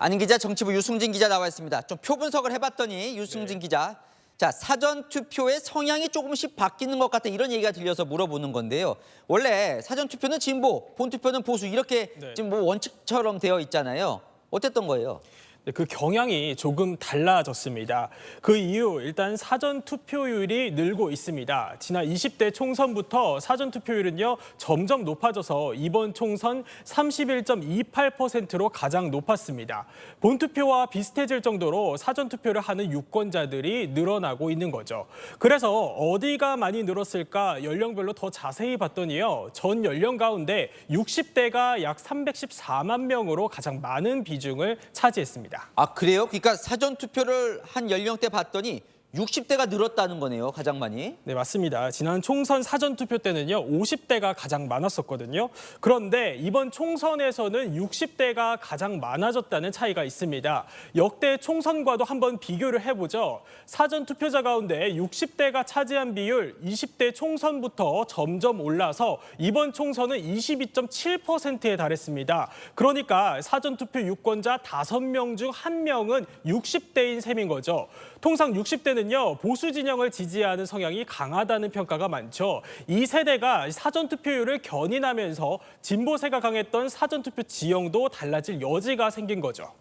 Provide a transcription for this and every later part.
안인 기자, 정치부 유승진 기자 나와 있습니다. 좀 표 분석을 해봤더니 유승진 기자, 자 사전 투표의 성향이 조금씩 바뀌는 것 같다 이런 얘기가 들려서 물어보는 건데요. 원래 사전 투표는 진보, 본 투표는 보수 이렇게 지금 뭐 원칙처럼 되어 있잖아요. 어땠던 거예요? 네, 그 경향이 조금 달라졌습니다. 그 이유 일단 사전 투표율이 늘고 있습니다. 지난 20대 총선부터 사전 투표율은요 점점 높아져서 이번 총선 31.28%로 가장 높았습니다. 본 투표와 비슷해질 정도로 사전 투표를 하는 유권자들이 늘어나고 있는 거죠. 그래서 어디가 많이 늘었을까 연령별로 더 자세히 봤더니요 전 연령 가운데 60대가 약 314만 명으로 가장 많은 비중을 차지했습니다. 아 그래요? 그러니까 사전 투표를 한 연령대 봤더니 60대가 늘었다는 거네요, 가장 많이. 네, 맞습니다. 지난 총선 사전투표 때는요, 50대가 가장 많았었거든요. 그런데 이번 총선에서는 60대가 가장 많아졌다는 차이가 있습니다. 역대 총선과도 한번 비교를 해보죠. 사전투표자 가운데 60대가 차지한 비율 20대 총선부터 점점 올라서 이번 총선은 22.7%에 달했습니다. 그러니까 사전투표 유권자 5명 중 1명은 60대인 셈인 거죠. 통상 60대는 보수 진영을 지지하는 성향이 강하다는 평가가 많죠. 이 세대가 사전투표율을 견인하면서 진보세가 강했던 사전투표 지형도 달라질 여지가 생긴 거죠.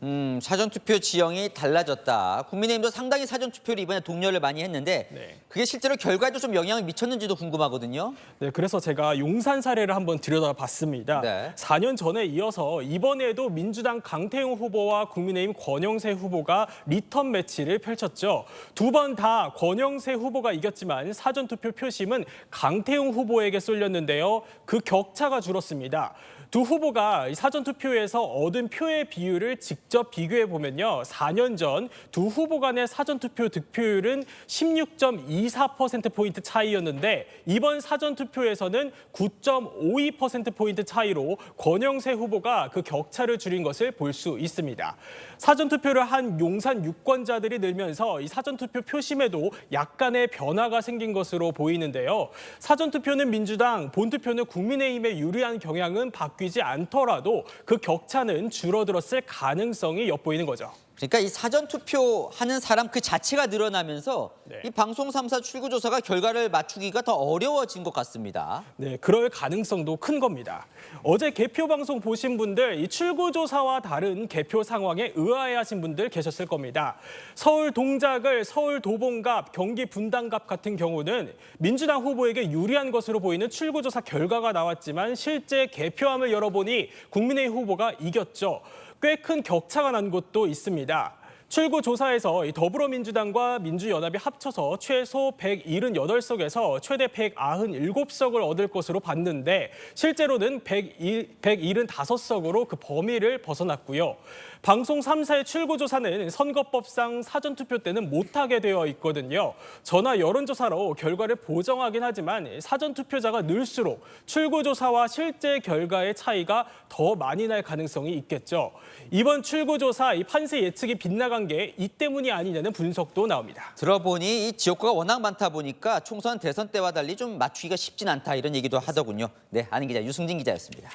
사전투표 지형이 달라졌다. 국민의힘도 상당히 사전투표를 이번에 독려를 많이 했는데 그게 실제로 결과에도 좀 영향을 미쳤는지도 궁금하거든요. 네, 그래서 제가 용산 사례를 한번 들여다봤습니다. 4년 전에 이어서 이번에도 민주당 강태웅 후보와 국민의힘 권영세 후보가 리턴 매치를 펼쳤죠. 두 번 다 권영세 후보가 이겼지만 사전투표 표심은 강태웅 후보에게 쏠렸는데요. 그 격차가 줄었습니다. 두 후보가 사전투표에서 얻은 표의 비율을 직접 비교해 보면요. 4년 전 두 후보 간의 사전투표 득표율은 16.24%포인트 차이였는데 이번 사전투표에서는 9.52%포인트 차이로 권영세 후보가 그 격차를 줄인 것을 볼 수 있습니다. 사전투표를 한 용산 유권자들이 늘면서 이 사전투표 표심에도 약간의 변화가 생긴 것으로 보이는데요. 사전투표는 민주당, 본투표는 국민의힘에 유리한 경향은 바뀌지 않더라도 그 격차는 줄어들었을 가능성이 엿보이는 거죠. 그러니까 이 사전투표 하는 사람 그 자체가 늘어나면서 이 방송 3사 출구조사가 결과를 맞추기가 더 어려워진 것 같습니다. 네, 그럴 가능성도 큰 겁니다. 어제 개표 방송 보신 분들 이 출구조사와 다른 개표 상황에 의아해하신 분들 계셨을 겁니다. 서울 동작을 서울 도봉갑, 경기 분당갑 같은 경우는 민주당 후보에게 유리한 것으로 보이는 출구조사 결과가 나왔지만 실제 개표함을 열어보니 국민의힘 후보가 이겼죠. 꽤 큰 격차가 난 곳도 있습니다. 출구조사에서 더불어민주당과 민주연합이 합쳐서 최소 178석에서 최대 197석을 얻을 것으로 봤는데 실제로는 175석으로 그 범위를 벗어났고요. 방송 3사의 출구조사는 선거법상 사전투표 때는 못하게 되어 있거든요. 전화 여론조사로 결과를 보정하긴 하지만 사전투표자가 늘수록 출구조사와 실제 결과의 차이가 더 많이 날 가능성이 있겠죠. 이번 출구조사 이 판세 예측이 빗나간 게 이 때문이 아니냐는 분석도 나옵니다. 들어보니 이 지역구가 워낙 많다 보니까 총선 대선 때와 달리 좀 맞추기가 쉽진 않다 이런 얘기도 하더군요. 네, 안인 기자 유승진 기자였습니다.